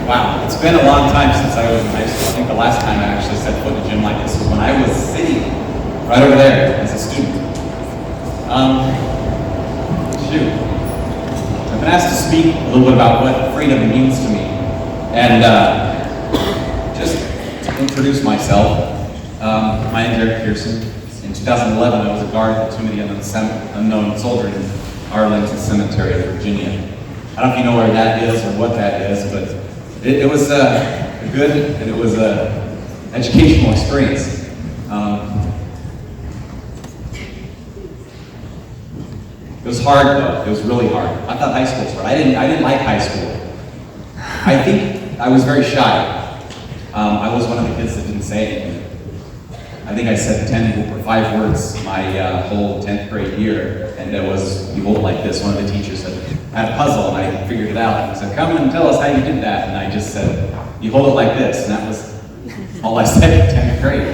Wow, it's been a long time since I was in high school. I think the last time I actually set foot in a gym like this was when I was sitting right over there as a student. I've been asked to speak a little bit about what freedom means to me. And just to introduce myself, my name is Eric Pearson. In 2011, I was a guard at the Tomb of the Unknown Soldier in Arlington Cemetery, Virginia. I don't know if you know where that is or what that is, but it was a good and it was a educational experience. It was hard though. It was really hard. I thought high school was hard. I didn't like high school. I think I was very shy. I was one of the kids that didn't say anything. I think I said 10 or 5 words my whole 10th grade year, and it was, you hold it like this. One of the teachers said, I had a puzzle, and I figured it out. And he said, come and tell us how you did that. And I just said, you hold it like this. And that was all I said in 10th grade.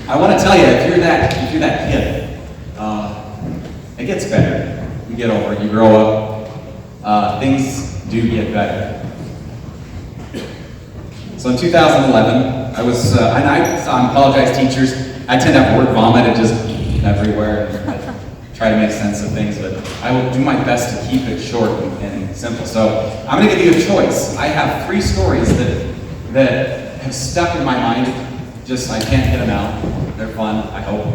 I want to tell you, if you're that kid, it gets better. You get over it, you grow up, things do get better. So in 2011, I was, and I saw apologize teachers. I tend to have word vomit and just everywhere. I try to make sense of things, but I will do my best to keep it short and simple. So I'm going to give you a choice. I have 3 stories that have stuck in my mind. Just, I can't get them out. They're fun, I hope.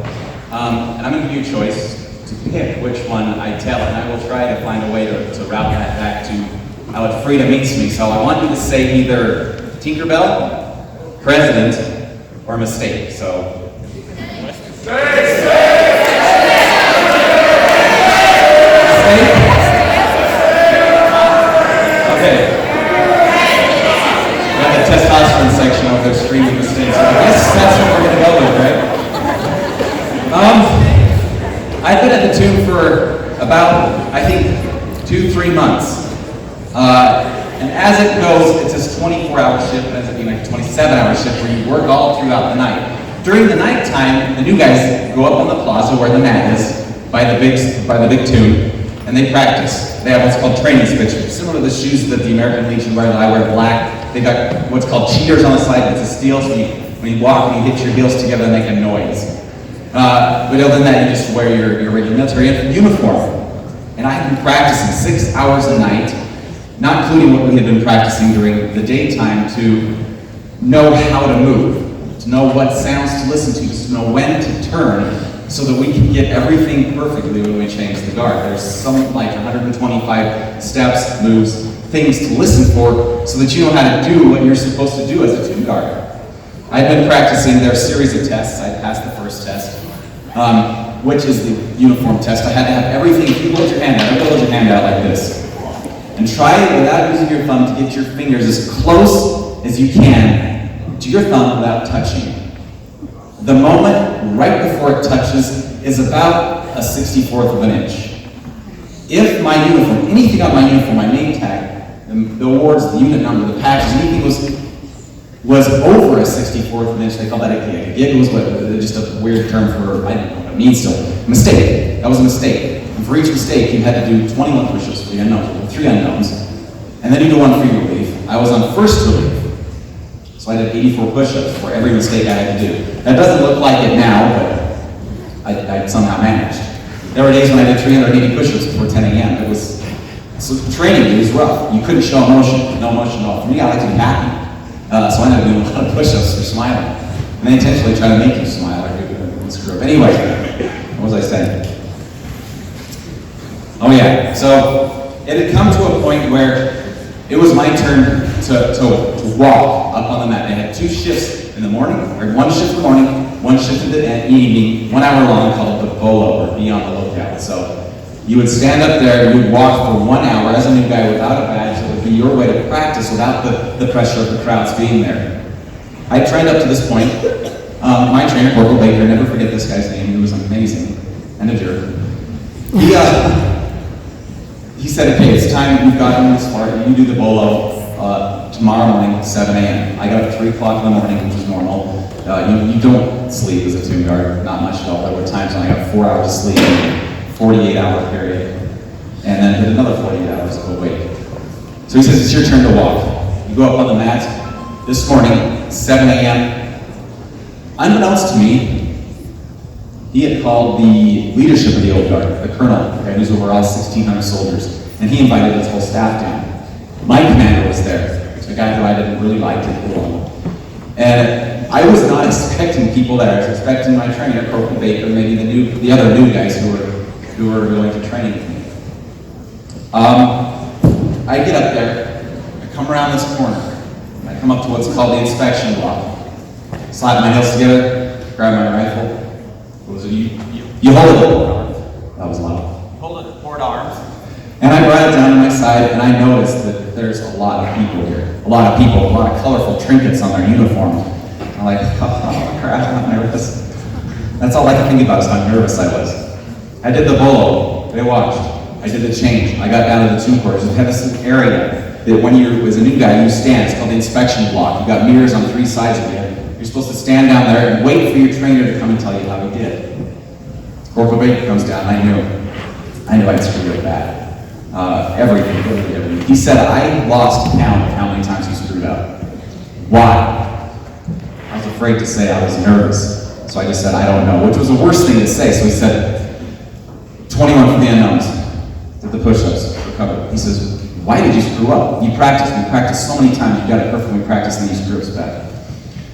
And I'm going to give you a choice to pick which one I tell, and I will try to find a way to route that back to how what freedom means to me. So I want you to say either Tinkerbell, President, or Mistake. So. Testosterone section of their streaming mistakes. So I guess that's what we're going to go with, right? I've been at the tomb for about, I think, 2-3 months. And as it goes, it's this 24-hour shift, it ends up being like a 27-hour shift where you work all throughout the night. During the nighttime, the new guys go up on the plaza where the mat is, by the big tomb, and they practice. They have what's called training spits, similar to the shoes that the American Legion wear, that I wear black. They got what's called cheaters on the side. It's a steel, so when you walk and you hit your heels together, they make a noise. But other than that, you just wear your regular military uniform. And I had been practicing 6 hours a night, not including what we had been practicing during the daytime, to know how to move, to know what sounds to listen to know when to turn, so that we can get everything perfectly when we change the guard. There's something like 125 steps, moves, things to listen for, so that you know how to do what you're supposed to do as a tomb guard. I've been practicing their series of tests. I passed the first test, which is the uniform test. I had to have everything. If you hold your hand out, hold your hand out like this. And try, without using your thumb, to get your fingers as close as you can to your thumb without touching. The moment right before it touches is about a 64th of an inch. If my uniform, anything on my uniform, my name tag, the awards, the unit number, the patches, anything was over a 64th of an inch, they call that a gig. A gig was just a weird term for, I don't know what it means still. Mistake. That was a mistake. And for each mistake, you had to do 21 push-ups for the unknowns, 3 unknowns, and then you do 1 free relief. I was on first relief. So I did 84 push-ups for every mistake I had to do. That doesn't look like it now, but I somehow managed. There were days when I did 380 push-ups before 10 a.m. It was, so training, it was rough. You couldn't show emotion, no emotion at all. For me, I like to be happy. So I ended up doing a lot of push-ups for smiling. And they intentionally try to make you smile or you screw up. Anyway, what was I saying? Oh yeah, so it had come to a point where it was my turn to walk up on the mat. They had 2 shifts in the morning, or 1 shift in the morning, 1 shift in the evening, 1 hour long, called the bolo, or be on the lookout. So you would stand up there, you would walk for 1 hour as a new guy without a badge. It would be your way to practice without the pressure of the crowds being there. I trained up to this point. My trainer, Corporal Baker, never forget this guy's name, he was amazing, and a jerk. He said, okay, it's time, you've gotten this far, you do the bolo tomorrow morning at 7 a.m. I got up at 3 o'clock in the morning, which is normal. You don't sleep as a tomb guard, not much at all. There were times when I got 4 hours of sleep in a 48-hour period, and then did another 48 hours of awake. So he says, it's your turn to walk. You go up on the mat. This morning, 7 a.m., unbeknownst to me, he had called the leadership of the old guard, the colonel, okay, who's over all 1,600 soldiers, and he invited his whole staff down. My commander was there, a guy who I didn't really like to get along. And I was not expecting people there. I was expecting my trainer, Corporal Baker, maybe the other new guys who were going to training with me. I get up there, I come around this corner, I come up to what's called the inspection block. Slap my heels together, grab my rifle. What was it? You hold it at port arms. That was loud. Hold it at port arms. And I brought it down to my side, and I noticed that there's a lot of people here. A lot of people, a lot of colorful trinkets on their uniforms. I'm like, oh crap, I'm nervous. That's all I could think about is how nervous I was. I did the bolo, they watched. I did the change. I got down to the tomb quarters. We have this area that when you, as a new guy, you stand. It's called the inspection block. You've got mirrors on 3 sides of you. You're supposed to stand down there and wait for your trainer to come and tell you how he did. Corporal Baker comes down, I knew I'd screwed up bad. Everything. He said, I lost count of how many times he screwed up. Why? I was afraid to say I was nervous. So I just said, I don't know, which was the worst thing to say. So he said, 21 for the unknowns. Did the push-ups, recovered. He says, why did you screw up? You practiced. We practiced so many times. You got it perfect. We practiced, and then you screw us back.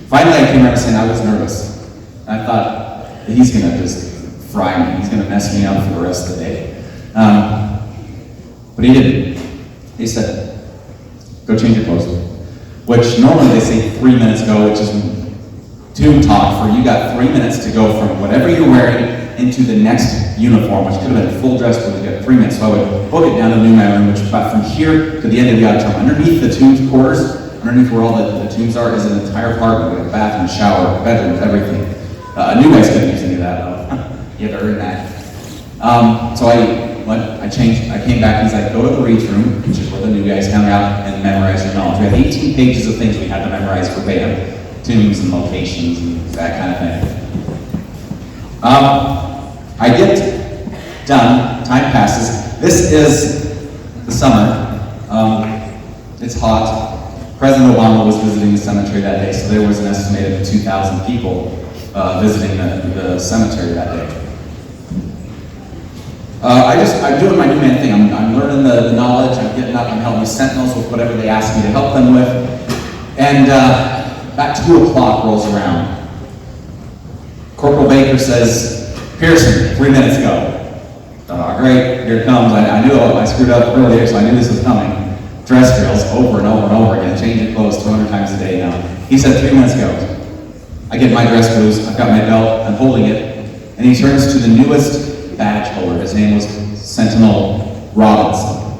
Finally, I came around saying I was nervous. I thought, he's going to just fry me. He's going to mess me up for the rest of the day. But he didn't. He said, go change your clothes. Which normally they say 3 minutes ago, which is tomb talk for you got 3 minutes to go from whatever you're wearing into the next uniform, which could have been full dress, but you got 3 minutes. So I would book it down to the new man room, which is about from here to the end of the auditorium. Underneath the tomb quarters, underneath where all the tombs are, is an entire apartment with a bathroom, shower, bedroom, everything. New guys couldn't use any of that, though. You had to earn that. So I changed, I came back, he's like, go to the reach room, which is where the new guys hung out and memorize your knowledge. We had 18 pages of things we had to memorize verbatim, tombs and locations and that kind of thing. I get done, time passes. This is the summer. It's hot. President Obama was visiting the cemetery that day, so there was an estimated 2,000 people visiting the cemetery that day. I'm doing my new man thing. I'm learning the knowledge. I'm getting up. I'm helping the sentinels with whatever they ask me to help them with. And about 2 o'clock rolls around. Corporal Baker says, Pearson, 3 minutes ago. Great, here it comes. I knew I screwed up earlier, so I knew this was coming. Dress drills over and over and over again. Change your clothes 200 times a day now. He said 3 minutes ago. I get my dress boots. I've got my belt. I'm holding it. And he turns to the newest badge holder. His name was Sentinel Robinson.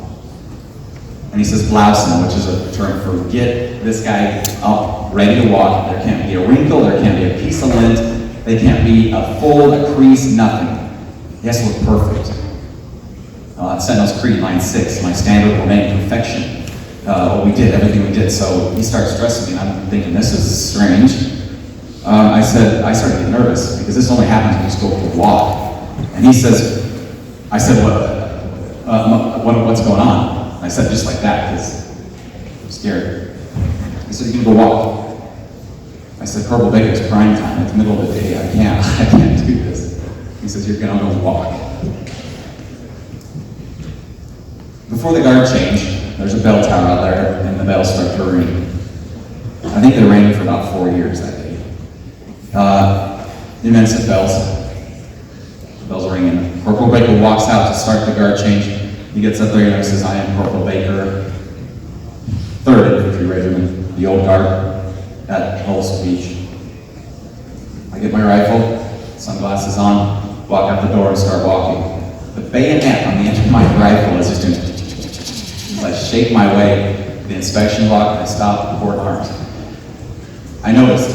And he says blousing, which is a term for get this guy up, ready to walk. There can't be a wrinkle, there can't be a piece of lint, there can't be a fold, a crease, nothing. He has to look perfect. Sentinel's Creed, line 6, my standard will remain perfection. We did everything we did, so he starts stressing me, and I'm thinking, this is strange. I started getting nervous, because this only happens when you just go for a walk. And he says, I said, what's going on? I said just like that, because I'm scared. He said, you can go walk. I said, Corporal Baker, it's prime time, it's the middle of the day, I can't do this. He says, you're gonna go walk. Before the guard change, there's a bell tower out there, and the bells start to ring. I think they rang for about 4 years that day. The men said bells. The bells are ringing. Corporal Baker walks out to start the guard change. He gets up there and says, I am Corporal Baker, 3rd Infantry Regiment, the old guard, at Hulse Beach. I get my rifle, sunglasses on, walk out the door and start walking. The bayonet on the end of my rifle is just doing, as I shake my way to the inspection block and I stop at the port arms. I noticed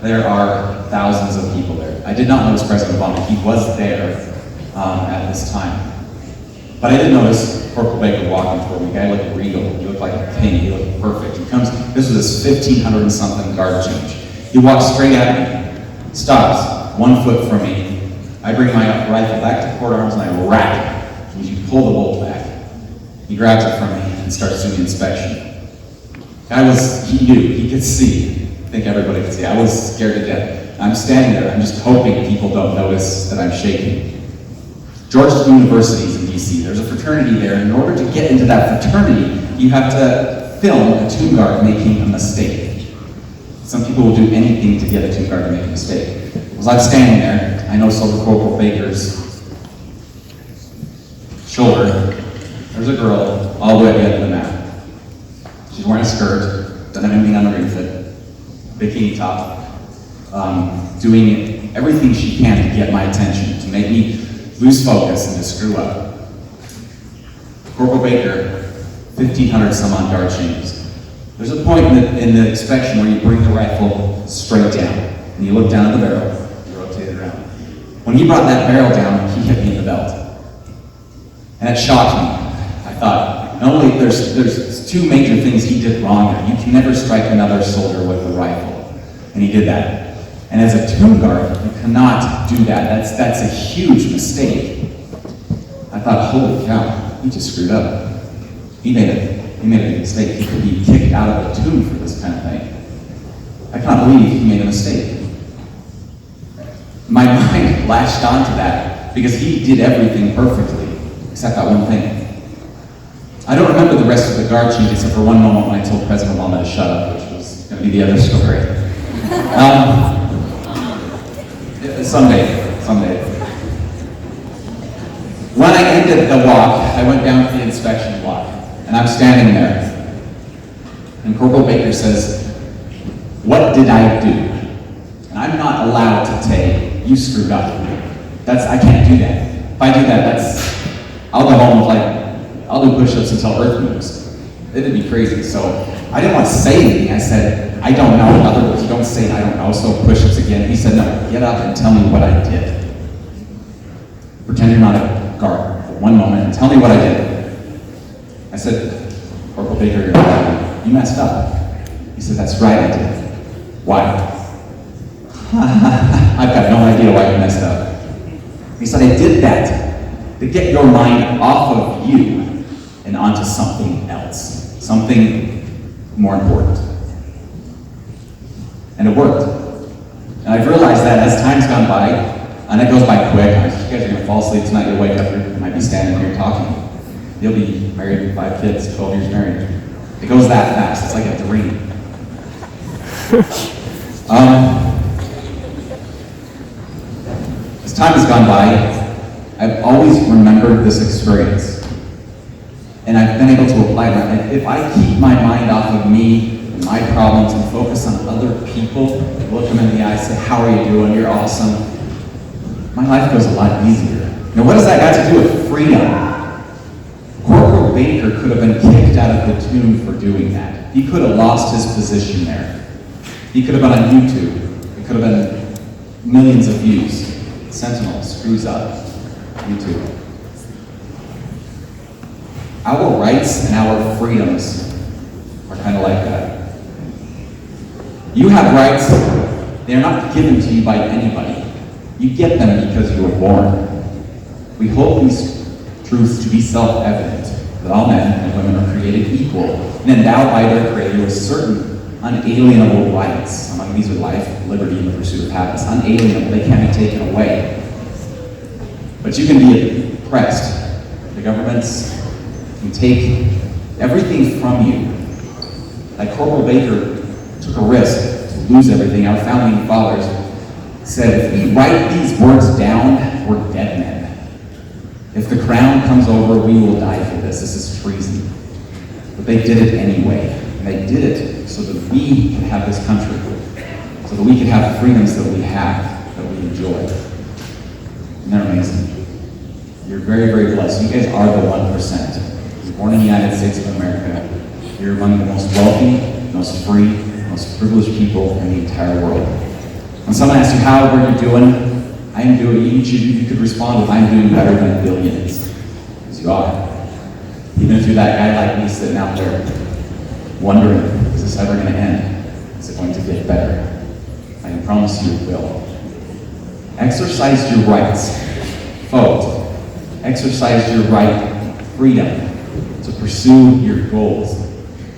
there are thousands of people there. I did not notice President Obama. He was there at this time. But I did notice Corporal Baker walking toward me. The guy looked regal. He looked like a king. He looked perfect. He comes, this was his 1,500 and something guard change. He walks straight at me, stops, 1 foot from me. I bring my rifle back to port arms and I rack it. You pull the bolt back. He grabs it from me. and starts doing the inspection. He knew, he could see. I think everybody could see. I was scared to death. I'm standing there, I'm just hoping people don't notice that I'm shaking. Georgetown University is in DC. There's a fraternity there. In order to get into that fraternity, you have to film a tomb guard making a mistake. Some people will do anything to get a tomb guard to make a mistake. As I'm standing there, I notice over Corporal Baker's shoulder, there's a girl all the way at the end of the map. She's wearing a skirt, doesn't have anything underneath it, bikini top, doing everything she can to get my attention, to make me lose focus and to screw up. Corporal Baker, 1,500 some odd yard changes. There's a point in the inspection where you bring the rifle straight down, and you look down at the barrel, you rotate it around. When he brought that barrel down, he hit me in the belt. And it shocked me. I thought, not only there's two major things he did wrong there. You can never strike another soldier with a rifle. And he did that. And as a tomb guard, you cannot do that. That's a huge mistake. I thought, holy cow, he just screwed up. He made a mistake. He could be kicked out of the tomb for this kind of thing. I cannot believe he made a mistake. My mind latched onto that because he did everything perfectly, except that one thing. I don't remember the rest of the guard change except for one moment when I told President Obama to shut up, which was going to be the other story. Someday. When I ended the walk, I went down to the inspection block, and I'm standing there. And Corporal Baker says, "What did I do?" And I'm not allowed to say, "You screwed up." I can't do that. If I do that, I'll go home and I'll do push-ups until Earth moves. It'd be crazy. So I didn't want to say anything. I said, "I don't know." In other words, you don't say "I don't know," so push-ups again. He said, "No, get up and tell me what I did. Pretend you're not a guard for one moment and tell me what I did." I said, "Corporal Baker, you messed up." He said, "That's right, I did." "Why?" "I've got no idea why you messed up." He said, "I did that to get your mind off of you and onto something else, something more important." And it worked. And I've realized that as time's gone by, and it goes by quick. You guys are going to fall asleep tonight, you'll wake up, you might be standing here talking. You'll be married with 5 kids, 12 years married. It goes that fast, it's like a dream. As time has gone by, I've always remembered this experience. And I've been able to apply that. If I keep my mind off of me and my problems and focus on other people, look them in the eye, say, "How are you doing? You're awesome." My life goes a lot easier. Now, what does that got to do with freedom? Corporal Baker could have been kicked out of the tomb for doing that. He could have lost his position there. He could have been on YouTube. It could have been millions of views. Sentinel screws up YouTube. Our rights and our freedoms are kind of like that. You have rights. They're not given to you by anybody. You get them because you were born. We hold these truths to be self-evident, that all men and women are created equal and endowed by their Creator with certain unalienable rights. Among these are life, liberty, and the pursuit of happiness. Unalienable, they can't be taken away. But you can be oppressed. The governments can take everything from you. Like Corporal Baker took a risk to lose everything. Our founding fathers said, if we write these words down, we're dead men. If the crown comes over, we will die for this. This is treason. But they did it anyway. And they did it so that we can have this country, so that we can have the freedoms that we have, that we enjoy. Isn't that amazing? You're very, very blessed. You guys are the 1%. You're born in the United States of America. You're among the most wealthy, most free, most privileged people in the entire world. When someone asks you, how are you doing? I am doing, you could respond with, I'm doing better than billions. Because you are. Even if you're that guy like me sitting out there, wondering, is this ever going to end? Is it going to get better? I can promise you it will. Exercise your rights. Vote. Exercise your right, freedom, to pursue your goals.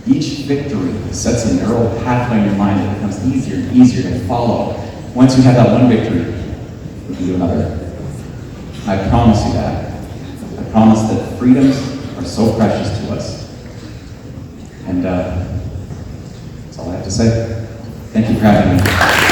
Each victory sets a neural pathway in your mind that becomes easier and easier to follow. Once you have that one victory, you can do another. I promise you that. I promise that freedoms are so precious to us. And that's all I have to say. Thank you for having me.